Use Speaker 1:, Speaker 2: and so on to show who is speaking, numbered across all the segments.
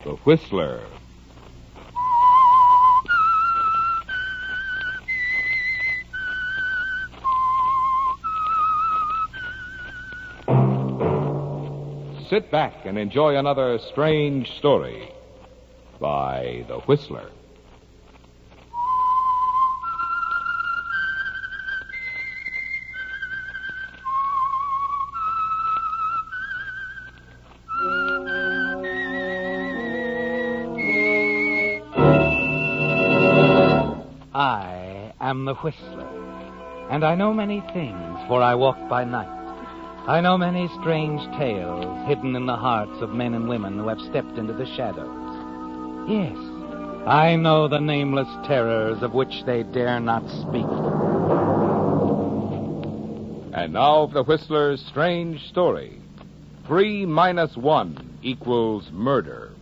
Speaker 1: The Whistler. Sit back and enjoy another strange story by The Whistler.
Speaker 2: I am the Whistler, and I know many things, for I walk by night. I know many strange tales hidden in the hearts of men and women who have stepped into the shadows. Yes, I know the nameless terrors of which they dare not speak.
Speaker 1: And now for the Whistler's strange story. 3 minus 1 equals murder.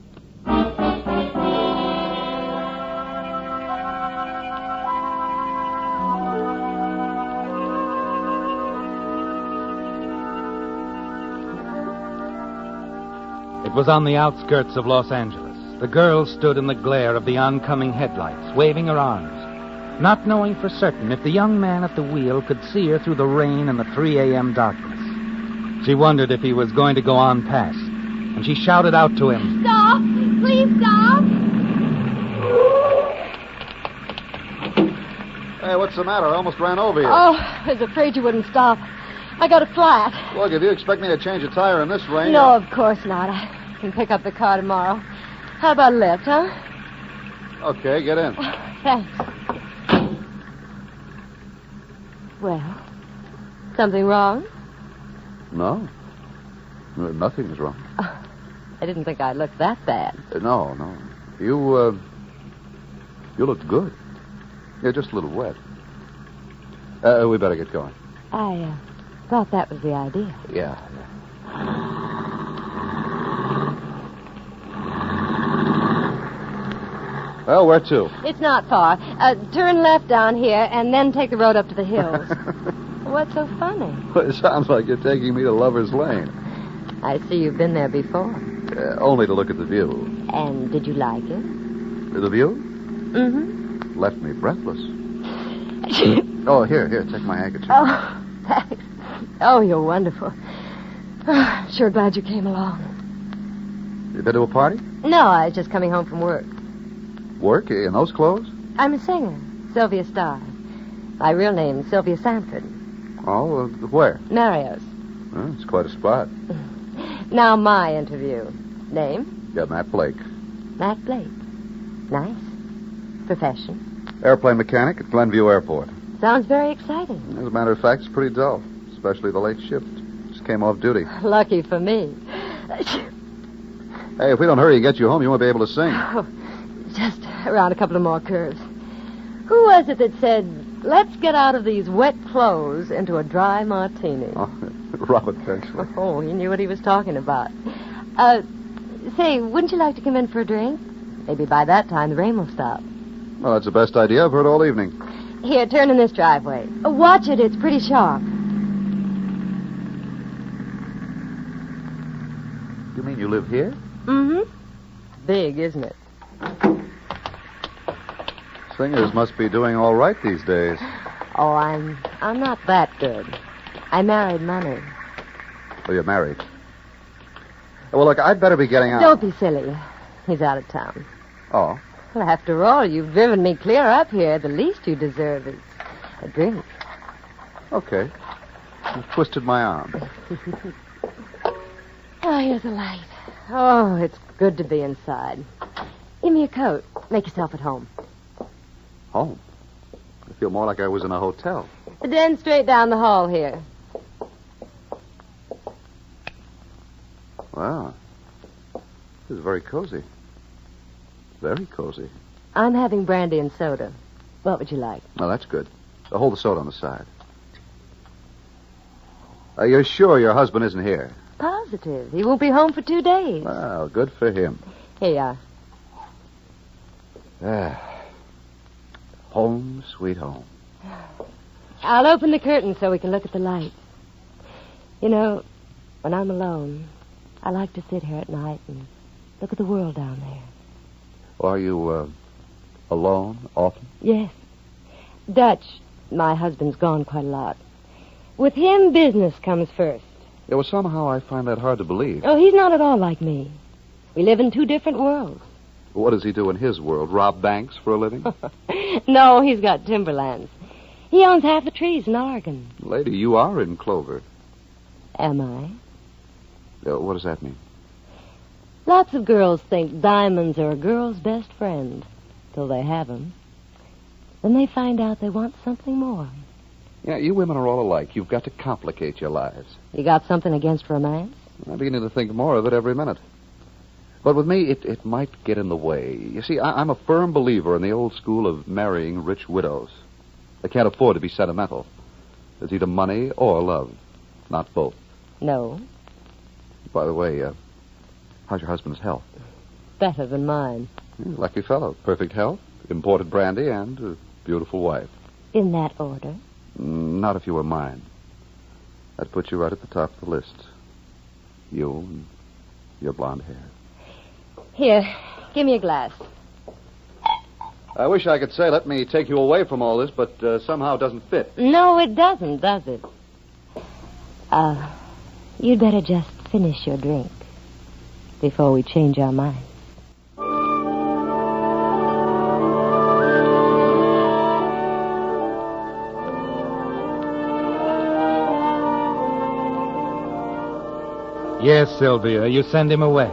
Speaker 2: It was on the outskirts of Los Angeles. The girl stood in the glare of the oncoming headlights, waving her arms, not knowing for certain if the young man at the wheel could see her through the rain and the 3 a.m. darkness. She wondered if he was going to go on past, and she shouted out to him,
Speaker 3: "Stop! Please stop!"
Speaker 4: Hey, what's the matter? I almost ran over you.
Speaker 3: Oh, I was afraid you wouldn't stop. I got a flat.
Speaker 4: Look, if you expect me to change a tire in this rain...
Speaker 3: No, of course not. I can pick up the car tomorrow. How about a lift, huh?
Speaker 4: Okay, get in.
Speaker 3: Thanks. Well, something wrong?
Speaker 4: No. Nothing's wrong.
Speaker 3: I didn't think I looked that bad.
Speaker 4: No. You looked good. You're just a little wet. We better get going.
Speaker 3: I thought that was the idea.
Speaker 4: Yeah. Well, where to?
Speaker 3: It's not far. Turn left down here and then take the road up to the hills. What's so funny?
Speaker 4: Well, it sounds like you're taking me to Lover's Lane.
Speaker 3: I see you've been there before.
Speaker 4: Only to look at the view.
Speaker 3: And did you like it?
Speaker 4: The view?
Speaker 3: Mm-hmm.
Speaker 4: Left me breathless. Oh, here, take my handkerchief.
Speaker 3: Oh, thanks. Oh, you're wonderful. Sure glad you came along.
Speaker 4: You been to a party?
Speaker 3: No, I was just coming home from work.
Speaker 4: Work? In those clothes?
Speaker 3: I'm a singer, Sylvia Starr. My real name's Sylvia Sanford.
Speaker 4: Oh, where?
Speaker 3: Mario's.
Speaker 4: Oh, it's quite a spot.
Speaker 3: Now my interview. Name?
Speaker 4: Yeah, Matt Blake.
Speaker 3: Matt Blake. Nice. Profession?
Speaker 4: Airplane mechanic at Glenview Airport.
Speaker 3: Sounds very exciting.
Speaker 4: As a matter of fact, it's pretty dull, especially the late shift. Just came off duty.
Speaker 3: Lucky for me.
Speaker 4: Hey, if we don't hurry to get you home, you won't be able to sing.
Speaker 3: Oh, just around a couple of more curves. Who was it that said, "Let's get out of these wet clothes into a dry martini"?
Speaker 4: Oh, Robert Finchley.
Speaker 3: Oh, he knew what he was talking about. Say, wouldn't you like to come in for a drink? Maybe by that time the rain will stop.
Speaker 4: Well, that's the best idea I've heard all evening.
Speaker 3: Here, turn in this driveway. Watch it, it's pretty sharp.
Speaker 4: You mean you live here?
Speaker 3: Mm-hmm. Big, isn't it?
Speaker 4: Singers must be doing all right these days.
Speaker 3: Oh, I'm not that good. I married money.
Speaker 4: Oh, you're married. Well, look, I'd better be getting out.
Speaker 3: Don't be silly. He's out of town.
Speaker 4: Oh.
Speaker 3: Well, after all, you've driven me clear up here. The least you deserve is a drink.
Speaker 4: Okay. You've twisted my arm.
Speaker 3: Oh, here's a light. Oh, it's good to be inside. Give me a coat. Make yourself at home.
Speaker 4: Home? I feel more like I was in a hotel.
Speaker 3: The den straight down the hall here.
Speaker 4: Wow. This is very cozy. Very cozy.
Speaker 3: I'm having brandy and soda. What would you like?
Speaker 4: Oh, that's good. Hold the soda on the side. You're sure your husband isn't here?
Speaker 3: Positive. He won't be home for 2 days.
Speaker 4: Well, good for him.
Speaker 3: Here you are.
Speaker 4: Home, sweet home.
Speaker 3: I'll open the curtain so we can look at the lights. You know, when I'm alone, I like to sit here at night and Look at the world down there.
Speaker 4: Are you, alone often?
Speaker 3: Yes. Dutch, my husband's gone quite a lot. With him, business comes first.
Speaker 4: Yeah, well, somehow I find that hard to believe.
Speaker 3: Oh, he's not at all like me. We live in two different worlds.
Speaker 4: What does he do in his world? Rob banks for a living?
Speaker 3: No, he's got timberlands. He owns half the trees in Oregon.
Speaker 4: Lady, you are in clover.
Speaker 3: Am I?
Speaker 4: What does that mean?
Speaker 3: Lots of girls think diamonds are a girl's best friend till they have 'em. Then they find out they want something more.
Speaker 4: Yeah, you women are all alike. You've got to complicate your lives.
Speaker 3: You got something against romance?
Speaker 4: I'm beginning to think more of it every minute. But with me, it might get in the way. You see, I'm a firm believer in the old school of marrying rich widows. They can't afford to be sentimental. It's either money or love, not both.
Speaker 3: No.
Speaker 4: By the way, how's your husband's health?
Speaker 3: Better than mine.
Speaker 4: Lucky fellow. Perfect health, imported brandy, and a beautiful wife.
Speaker 3: In that order?
Speaker 4: Not if you were mine. I'd put you right at the top of the list. You and your blonde hair.
Speaker 3: Here, give me a glass.
Speaker 4: I wish I could say let me take you away from all this, but somehow it doesn't fit.
Speaker 3: No, it doesn't, does it? You'd better just finish your drink before we change our minds.
Speaker 2: Yes, Sylvia, you send him away.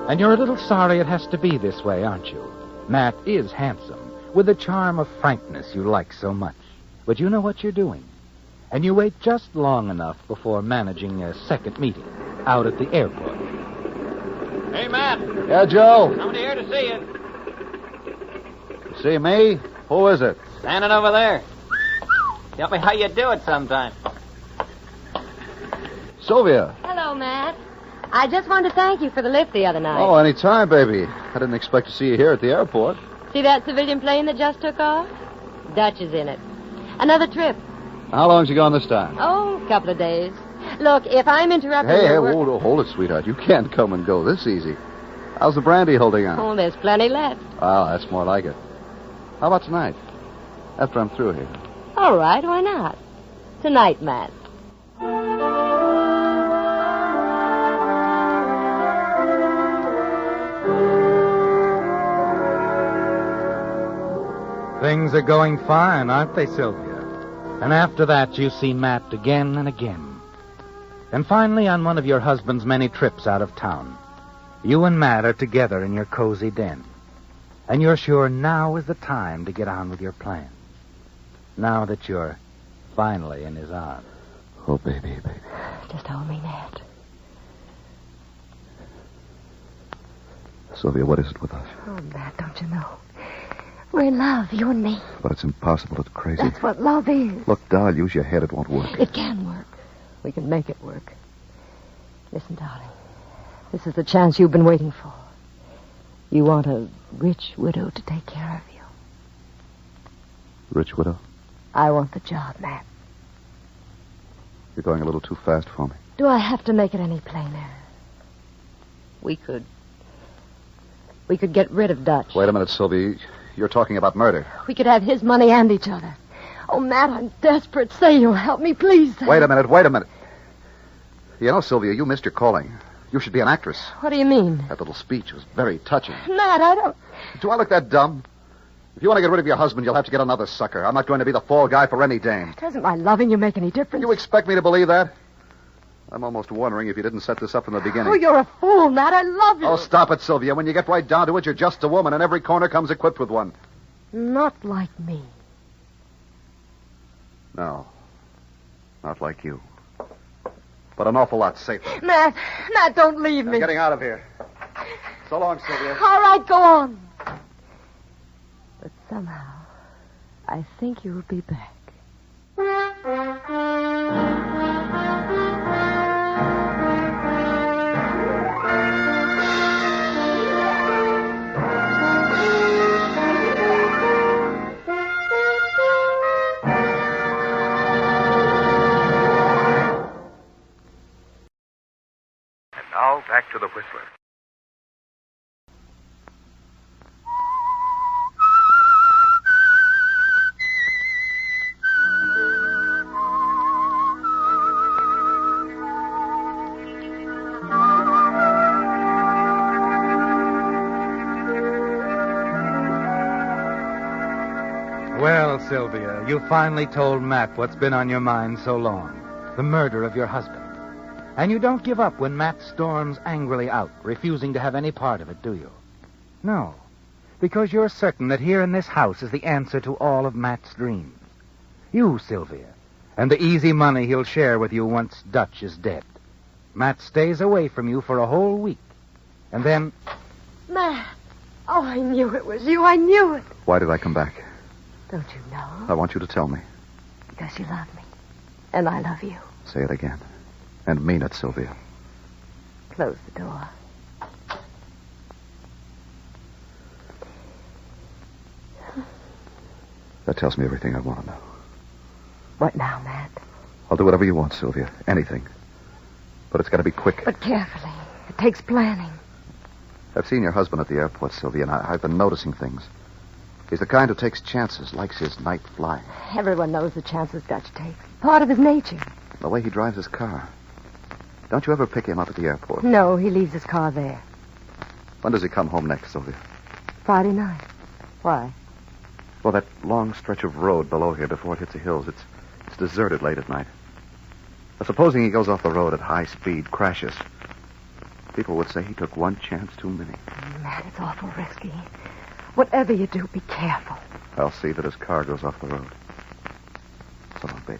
Speaker 2: And you're a little sorry it has to be this way, aren't you? Matt is handsome, with the charm of frankness you like so much. But you know what you're doing. And you wait just long enough before managing a second meeting out at the airport.
Speaker 5: Hey, Matt.
Speaker 4: Yeah, Joe.
Speaker 5: Somebody here to see you.
Speaker 4: See me? Who is it?
Speaker 5: Standing over there. Tell me how you do it sometime.
Speaker 4: Sylvia.
Speaker 3: Hello, Matt. I just wanted to thank you for the lift the other night.
Speaker 4: Oh, any time, baby. I didn't expect to see you here at the airport.
Speaker 3: See that civilian plane that just took off? Dutch is in it. Another trip.
Speaker 4: How long's he gone this time?
Speaker 3: Oh, a couple of days. Look, if I'm interrupting
Speaker 4: Hey,
Speaker 3: your work...
Speaker 4: hold it, sweetheart. You can't come and go this easy. How's the brandy holding on?
Speaker 3: Oh, there's plenty left.
Speaker 4: Oh, that's more like it. How about tonight? After I'm through here.
Speaker 3: All right, why not? Tonight, Matt.
Speaker 2: Things are going fine, aren't they, Sylvia? And after that, you see Matt again and again. And finally, on one of your husband's many trips out of town, you and Matt are together in your cozy den. And you're sure now is the time to get on with your plan. Now that you're finally in his arms.
Speaker 4: Oh, baby.
Speaker 3: Just hold me, Matt.
Speaker 4: Sylvia, what is it with us?
Speaker 3: Oh, Matt, don't you know? We're in love, you and me.
Speaker 4: But it's impossible. It's crazy.
Speaker 3: That's what love is.
Speaker 4: Look, doll, use your head. It won't work.
Speaker 3: It can work. We can make it work. Listen, darling. This is the chance you've been waiting for. You want a rich widow to take care of you.
Speaker 4: Rich widow?
Speaker 3: I want the job, Matt.
Speaker 4: You're going a little too fast for me.
Speaker 3: Do I have to make it any plainer? We could get rid of Dutch.
Speaker 4: Wait a minute, Sylvia. You're talking about murder.
Speaker 3: We could have his money and each other. Oh, Matt, I'm desperate. Say you'll help me, please.
Speaker 4: Wait a minute. You know, Sylvia, you missed your calling. You should be an actress.
Speaker 3: What do you mean?
Speaker 4: That little speech was very touching.
Speaker 3: Matt, I don't...
Speaker 4: Do I look that dumb? If you want to get rid of your husband, you'll have to get another sucker. I'm not going to be the fall guy for any dame.
Speaker 3: Doesn't my loving you make any difference?
Speaker 4: You expect me to believe that? I'm almost wondering if you didn't set this up from the beginning.
Speaker 3: Oh, you're a fool, Matt. I love you.
Speaker 4: Oh, stop it, Sylvia. When you get right down to it, you're just a woman, and every corner comes equipped with one.
Speaker 3: Not like me.
Speaker 4: No. Not like you. But an awful lot safer.
Speaker 3: Matt, don't leave me.
Speaker 4: I'm getting out of here. So long, Sylvia.
Speaker 3: All right, go on. But somehow, I think you'll be back.
Speaker 6: Now, back to the Whistler.
Speaker 2: Well, Sylvia, you finally told Matt what's been on your mind so long. The murder of your husband. And you don't give up when Matt storms angrily out, refusing to have any part of it, do you? No. Because you're certain that here in this house is the answer to all of Matt's dreams. You, Sylvia, and the easy money he'll share with you once Dutch is dead. Matt stays away from you for a whole week. And then...
Speaker 3: Matt! Oh, I knew it was you. I knew it.
Speaker 4: Why did I come back?
Speaker 3: Don't you know?
Speaker 4: I want you to tell me.
Speaker 3: Because you love me. And I love you.
Speaker 4: Say it again. And mean it, Sylvia.
Speaker 3: Close the door.
Speaker 4: That tells me everything I want to know.
Speaker 3: What now, Matt?
Speaker 4: I'll do whatever you want, Sylvia. Anything. But it's got to be quick.
Speaker 3: But carefully. It takes planning.
Speaker 4: I've seen your husband at the airport, Sylvia, and I've been noticing things. He's the kind who takes chances, likes his night flying.
Speaker 3: Everyone knows the chances Dutch takes. Part of his nature.
Speaker 4: The way he drives his car. Don't you ever pick him up at the airport?
Speaker 3: No, he leaves his car there.
Speaker 4: When does he come home next, Sylvia?
Speaker 3: Friday night. Why?
Speaker 4: Well, that long stretch of road below here before it hits the hills, it's deserted late at night. Now, supposing he goes off the road at high speed, crashes. People would say he took one chance too many.
Speaker 3: Matt, it's awful risky. Whatever you do, be careful.
Speaker 4: I'll see that his car goes off the road. So long, baby.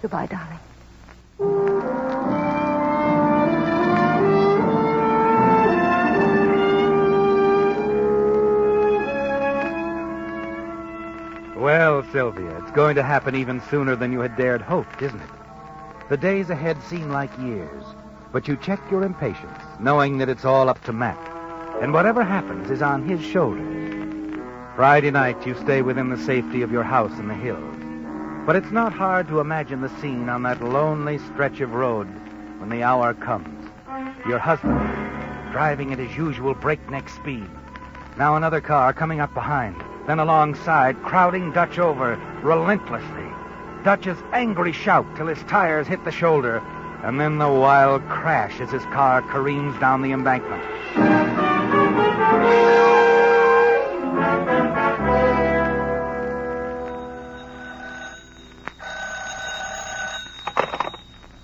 Speaker 3: Goodbye, darling.
Speaker 2: Well, Sylvia, it's going to happen even sooner than you had dared hope, isn't it? The days ahead seem like years, but you check your impatience, knowing that it's all up to Matt. And whatever happens is on his shoulders. Friday night, you stay within the safety of your house in the hills. But it's not hard to imagine the scene on that lonely stretch of road when the hour comes. Your husband, driving at his usual breakneck speed. Now another car coming up behind. Then alongside, crowding Dutch over relentlessly. Dutch's angry shout till his tires hit the shoulder, and then the wild crash as his car careens down the embankment.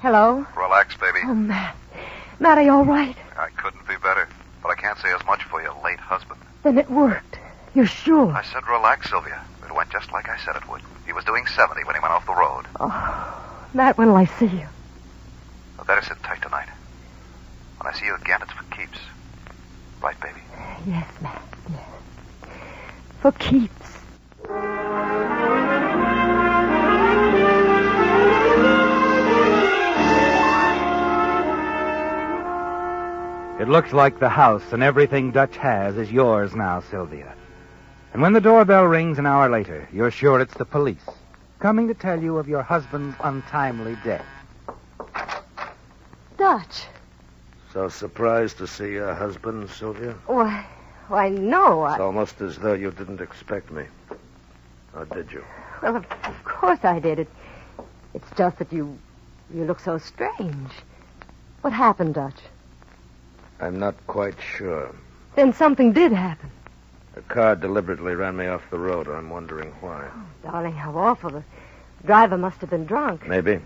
Speaker 3: Hello?
Speaker 4: Relax, baby.
Speaker 3: Oh, Matt. Matt, are you all right?
Speaker 4: I couldn't be better, but I can't say as much for your late husband.
Speaker 3: Then it worked. You're sure?
Speaker 4: I said relax, Sylvia. It went just like I said it would. He was doing 70 when he went off the road.
Speaker 3: Oh, Matt, when'll I see you?
Speaker 4: I better sit tight tonight. When I see you again, it's for keeps. Right, baby?
Speaker 3: Yes, Matt, yes. For keeps.
Speaker 2: It looks like the house and everything Dutch has is yours now, Sylvia. And when the doorbell rings an hour later, you're sure it's the police, coming to tell you of your husband's untimely death.
Speaker 3: Dutch.
Speaker 6: So surprised to see your husband, Sylvia?
Speaker 3: Why, no,
Speaker 6: It's almost as though you didn't expect me. Or did you?
Speaker 3: Well, of course I did. It's just that you look so strange. What happened, Dutch?
Speaker 6: I'm not quite sure.
Speaker 3: Then something did happen.
Speaker 6: A car deliberately ran me off the road. I'm wondering why.
Speaker 3: Oh, darling, how awful. The driver must have been drunk.
Speaker 6: Maybe.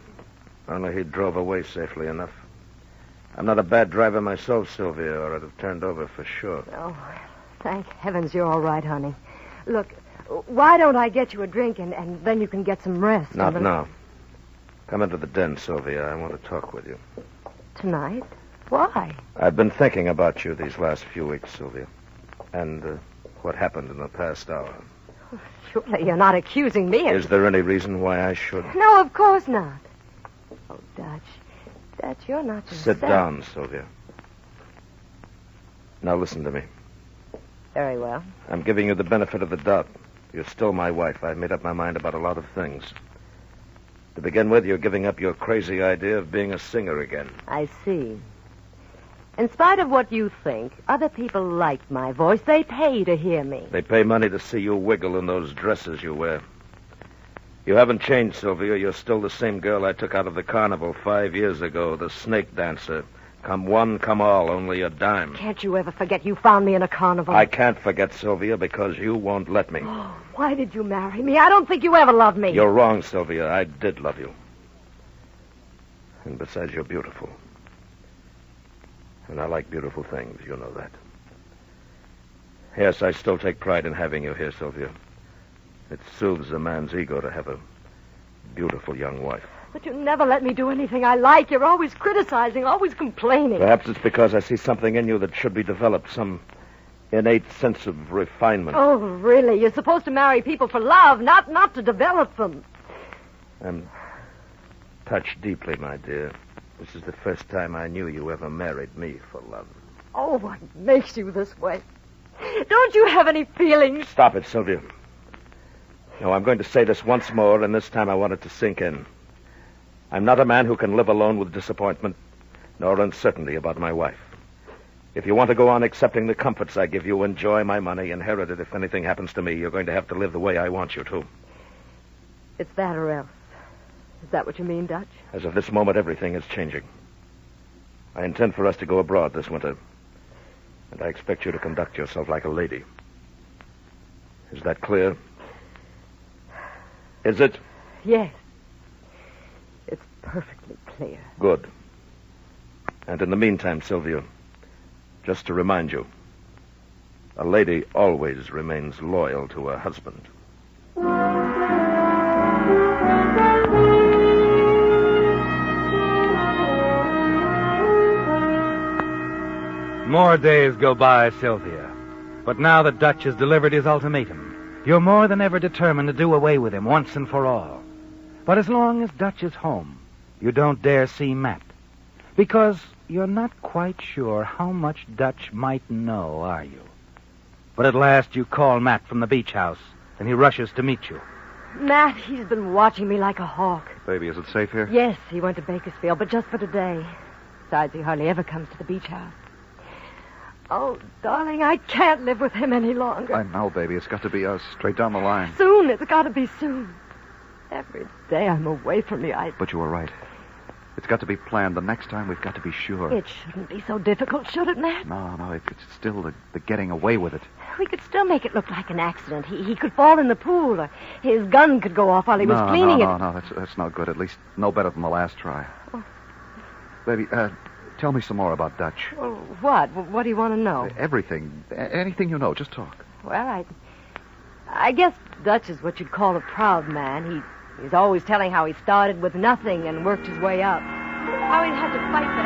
Speaker 6: Only he drove away safely enough. I'm not a bad driver myself, Sylvia, or I'd have turned over for sure.
Speaker 3: Oh, thank heavens you're all right, honey. Look, why don't I get you a drink and then you can get some rest?
Speaker 6: Not now. Come into the den, Sylvia. I want to talk with you.
Speaker 3: Tonight? Why?
Speaker 6: I've been thinking about you these last few weeks, Sylvia. And what happened in the past hour.
Speaker 3: Surely you're not accusing me of...
Speaker 6: Is there any reason why I should?
Speaker 3: No, of course not. Oh, Dutch. Dutch, you're not yourself.
Speaker 6: Sit down, Sylvia. Now listen to me.
Speaker 3: Very well.
Speaker 6: I'm giving you the benefit of the doubt. You're still my wife. I've made up my mind about a lot of things. To begin with, you're giving up your crazy idea of being a singer again.
Speaker 3: I see. In spite of what you think, other people like my voice. They pay to hear me.
Speaker 6: They pay money to see you wiggle in those dresses you wear. You haven't changed, Sylvia. You're still the same girl I took out of the carnival 5 years ago, the snake dancer, Come one, come all, only a dime.
Speaker 3: Can't you ever forget you found me in a carnival?
Speaker 6: I can't forget, Sylvia, because you won't let me.
Speaker 3: Oh, why did you marry me? I don't think you ever loved me.
Speaker 6: You're wrong, Sylvia. I did love you. And besides, you're beautiful. And I like beautiful things. You know that. Yes, I still take pride in having you here, Sylvia. It soothes a man's ego to have a beautiful young wife.
Speaker 3: But you never let me do anything I like. You're always criticizing, always complaining.
Speaker 6: Perhaps it's because I see something in you that should be developed, some innate sense of refinement.
Speaker 3: Oh, really? You're supposed to marry people for love, not to develop them.
Speaker 6: I'm touched deeply, my dear. This is the first time I knew you ever married me for love.
Speaker 3: Oh, what makes you this way? Don't you have any feelings?
Speaker 6: Stop it, Sylvia. No, I'm going to say this once more, and this time I want it to sink in. I'm not a man who can live alone with disappointment, nor uncertainty about my wife. If you want to go on accepting the comforts I give you, enjoy my money, inherit it if anything happens to me, you're going to have to live the way I want you to.
Speaker 3: It's that or else. Is that what you mean, Dutch?
Speaker 6: As of this moment, everything is changing. I intend for us to go abroad this winter, and I expect you to conduct yourself like a lady. Is that clear? Is it?
Speaker 3: Yes. It's perfectly clear.
Speaker 6: Good. And in the meantime, Sylvia, just to remind you, a lady always remains loyal to her husband.
Speaker 2: More days go by, Sylvia. But now that Dutch has delivered his ultimatum, you're more than ever determined to do away with him once and for all. But as long as Dutch is home, you don't dare see Matt. Because you're not quite sure how much Dutch might know, are you? But at last you call Matt from the beach house, and he rushes to meet you.
Speaker 3: Matt, he's been watching me like a hawk.
Speaker 4: Baby, is it safe here?
Speaker 3: Yes, he went to Bakersfield, but just for today. Besides, he hardly ever comes to the beach house. Oh, darling, I can't live with him any longer.
Speaker 4: I know, baby. It's got to be us, straight down the line.
Speaker 3: Soon, it's got to be soon. Every day I'm away from you,
Speaker 4: But you were right. It's got to be planned. The next time we've got to be sure.
Speaker 3: It shouldn't be so difficult, should it, Matt?
Speaker 4: No, it's still the getting away with it.
Speaker 3: We could still make it look like an accident. He could fall in the pool, or his gun could go off while he was cleaning it.
Speaker 4: No, that's no good. At least no better than the last try.
Speaker 3: Oh.
Speaker 4: Baby, tell me some more about Dutch.
Speaker 3: Well, what? What do you want to know?
Speaker 4: Everything. Anything you know. Just talk.
Speaker 3: Well, I guess Dutch is what you'd call a proud man. He's always telling how he started with nothing and worked his way up. How he had to fight for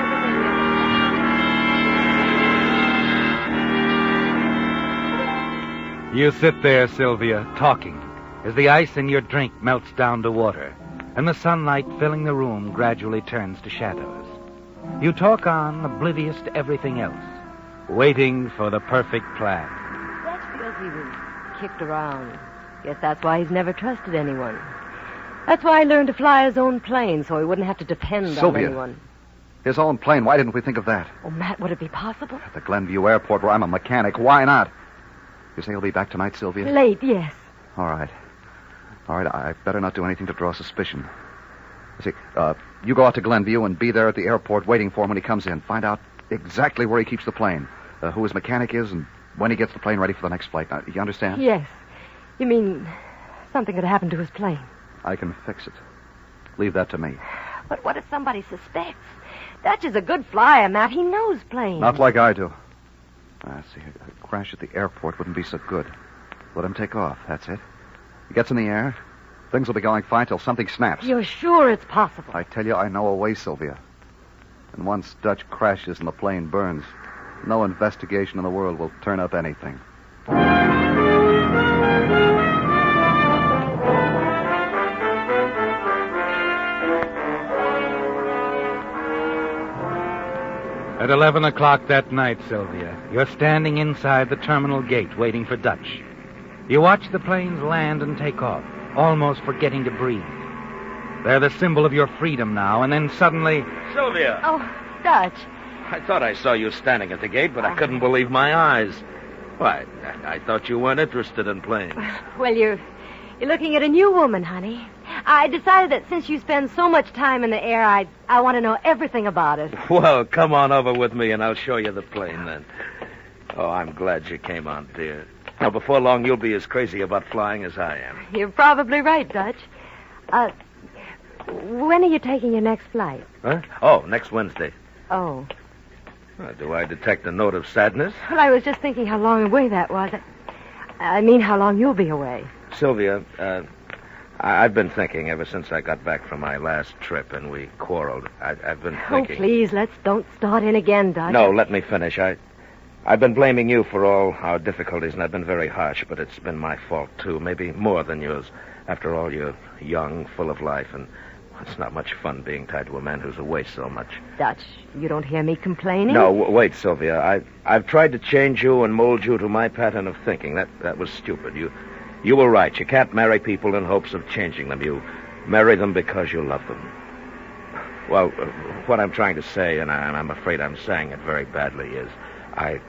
Speaker 3: everything.
Speaker 2: You sit there, Sylvia, talking, as the ice in your drink melts down to water, and the sunlight filling the room gradually turns to shadows. You talk on, oblivious to everything else, waiting for the perfect plan.
Speaker 3: Dutch feels he was kicked around. Guess that's why he's never trusted anyone. That's why he learned to fly his own plane, so he wouldn't have to depend on anyone.
Speaker 4: His own plane. Why didn't we think of that?
Speaker 3: Oh, Matt, would it be possible?
Speaker 4: At the Glenview Airport, where I'm a mechanic. Why not? You say he'll be back tonight, Sylvia?
Speaker 3: Late, yes.
Speaker 4: All right. I better not do anything to draw suspicion. See, you go out to Glenview and be there at the airport waiting for him when he comes in. Find out exactly where he keeps the plane, who his mechanic is, and when he gets the plane ready for the next flight. Now, you understand?
Speaker 3: Yes. You mean something could happen to his plane?
Speaker 4: I can fix it. Leave that to me.
Speaker 3: But what if somebody suspects? Dutch is a good flyer, Matt. He knows planes.
Speaker 4: Not like I do. See, a crash at the airport wouldn't be so good. Let him take off, that's it. He gets in the air. Things will be going fine till something snaps.
Speaker 3: You're sure it's possible?
Speaker 4: I tell you, I know a way, Sylvia. And once Dutch crashes and the plane burns, no investigation in the world will turn up anything.
Speaker 2: At 11 o'clock that night, Sylvia, you're standing inside the terminal gate waiting for Dutch. You watch the planes land and take off, almost forgetting to breathe. They're the symbol of your freedom now, and then suddenly...
Speaker 6: Sylvia!
Speaker 3: Oh, Dutch.
Speaker 6: I thought I saw you standing at the gate, but I couldn't believe my eyes. Why, I thought you weren't interested in planes.
Speaker 3: Well, you're looking at a new woman, honey. I decided that since you spend so much time in the air, I want to know everything about it.
Speaker 6: Well, come on over with me and I'll show you the plane then. Oh, I'm glad you came on, dear. Now, before long, you'll be as crazy about flying as I am.
Speaker 3: You're probably right, Dutch. When are you taking your next flight?
Speaker 6: Huh? Oh, next Wednesday.
Speaker 3: Oh.
Speaker 6: Do I detect a note of sadness?
Speaker 3: Well, I was just thinking how long away that was. I mean, how long you'll be away.
Speaker 6: Sylvia, I've been thinking ever since I got back from my last trip and we quarreled. I've been thinking...
Speaker 3: Oh, please, don't start in again, Dutch.
Speaker 6: No, let me finish. I've been blaming you for all our difficulties, and I've been very harsh, but it's been my fault, too. Maybe more than yours. After all, you're young, full of life, and it's not much fun being tied to a man who's away so much.
Speaker 3: Dutch, you don't hear me complaining?
Speaker 6: No, wait, Sylvia. I've tried to change you and mold you to my pattern of thinking. That was stupid. You were right. You can't marry people in hopes of changing them. You marry them because you love them. Well, what I'm trying to say, and I'm afraid I'm saying it very badly, is I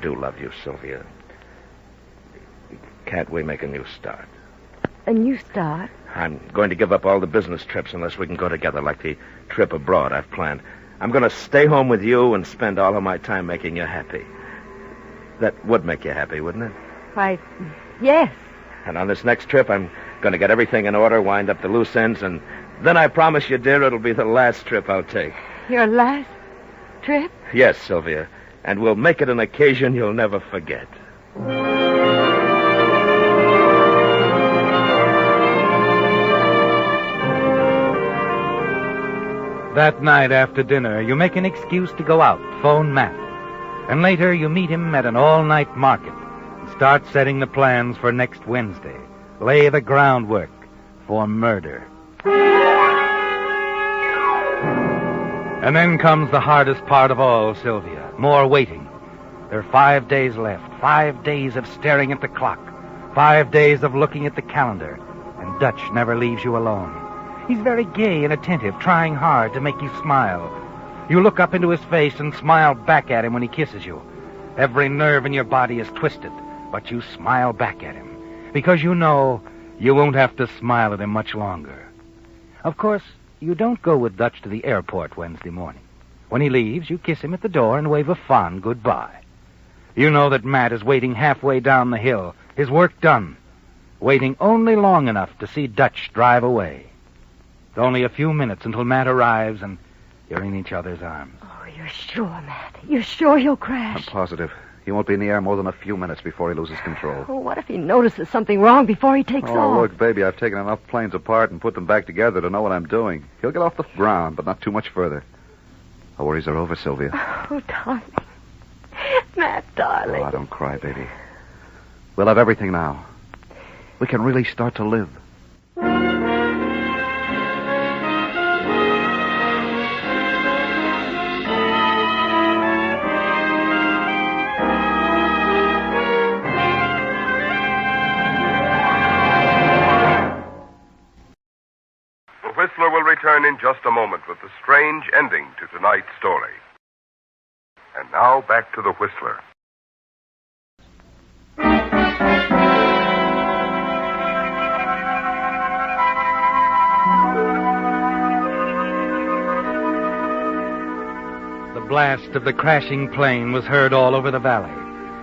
Speaker 6: do love you, Sylvia. Can't we make a new start?
Speaker 3: A new start?
Speaker 6: I'm going to give up all the business trips unless we can go together, like the trip abroad I've planned. I'm going to stay home with you and spend all of my time making you happy. That would make you happy, wouldn't it?
Speaker 3: Why, yes.
Speaker 6: And on this next trip, I'm going to get everything in order, wind up the loose ends, and then I promise you, dear, it'll be the last trip I'll take.
Speaker 3: Your last trip?
Speaker 6: Yes, Sylvia. And we'll make it an occasion you'll never forget.
Speaker 2: That night after dinner, you make an excuse to go out, phone Matt. And later, you meet him at an all-night market and start setting the plans for next Wednesday. Lay the groundwork for murder. And then comes the hardest part of all, Sylvia. More waiting. There are 5 days left. 5 days of staring at the clock. 5 days of looking at the calendar. And Dutch never leaves you alone. He's very gay and attentive, trying hard to make you smile. You look up into his face and smile back at him when he kisses you. Every nerve in your body is twisted, but you smile back at him, because you know you won't have to smile at him much longer. Of course, you don't go with Dutch to the airport Wednesday morning. When he leaves, you kiss him at the door and wave a fond goodbye. You know that Matt is waiting halfway down the hill, his work done, waiting only long enough to see Dutch drive away. It's only a few minutes until Matt arrives and you're in each other's arms.
Speaker 3: Oh, you're sure, Matt? You're sure he'll crash?
Speaker 4: I'm positive. He won't be in the air more than a few minutes before he loses control.
Speaker 3: Oh, what if he notices something wrong before he takes off?
Speaker 4: Oh, look, baby, I've taken enough planes apart and put them back together to know what I'm doing. He'll get off the ground, but not too much further. Our worries are over, Sylvia.
Speaker 3: Oh, darling. Matt, darling.
Speaker 4: Oh, don't cry, baby. We'll have everything now. We can really start to live.
Speaker 7: Whistler will return in just a moment with the strange ending to tonight's story. And now back to the Whistler.
Speaker 2: The blast of the crashing plane was heard all over the valley,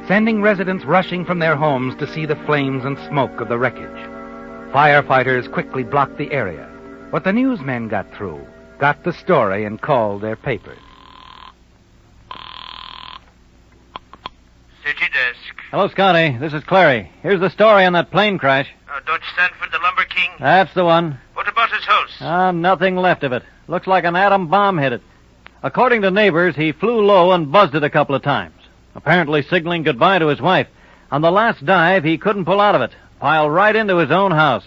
Speaker 2: sending residents rushing from their homes to see the flames and smoke of the wreckage. Firefighters quickly blocked the area. But the newsmen got through, got the story, and called their papers.
Speaker 8: City desk.
Speaker 9: Hello, Scotty. This is Clary. Here's the story on that plane crash.
Speaker 8: Dutch Stanford, the Lumber King?
Speaker 9: That's the one.
Speaker 8: What about his house?
Speaker 9: Nothing left of it. Looks like an atom bomb hit it. According to neighbors, he flew low and buzzed it a couple of times, apparently signaling goodbye to his wife. On the last dive, he couldn't pull out of it. Piled right into his own house.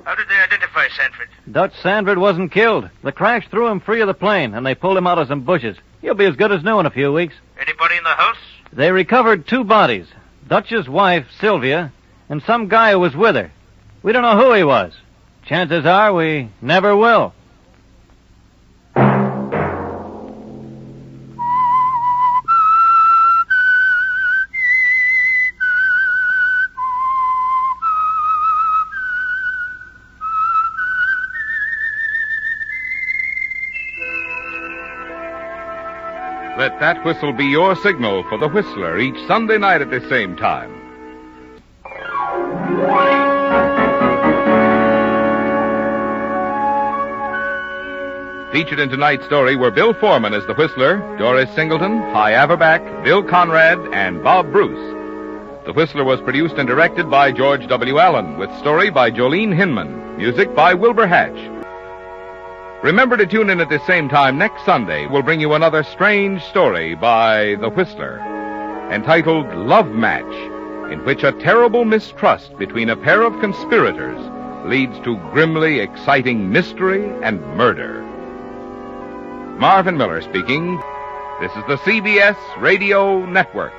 Speaker 8: How did they identify Sanford?
Speaker 9: Dutch Sanford wasn't killed. The crash threw him free of the plane, and they pulled him out of some bushes. He'll be as good as new in a few weeks.
Speaker 8: Anybody in the house?
Speaker 9: They recovered 2 bodies. Dutch's wife, Sylvia, and some guy who was with her. We don't know who he was. Chances are we never will.
Speaker 1: Let that whistle be your signal for the Whistler each Sunday night at the same time. Featured in tonight's story were Bill Foreman as the Whistler, Doris Singleton, Hy Averback, Bill Conrad, and Bob Bruce. The Whistler was produced and directed by George W. Allen, with story by Jolene Hinman, music by Wilbur Hatch. Remember to tune in at the same time next Sunday. We'll bring you another strange story by the Whistler, entitled Love Match, in which a terrible mistrust between a pair of conspirators leads to grimly exciting mystery and murder. Marvin Miller speaking. This is the CBS Radio Network.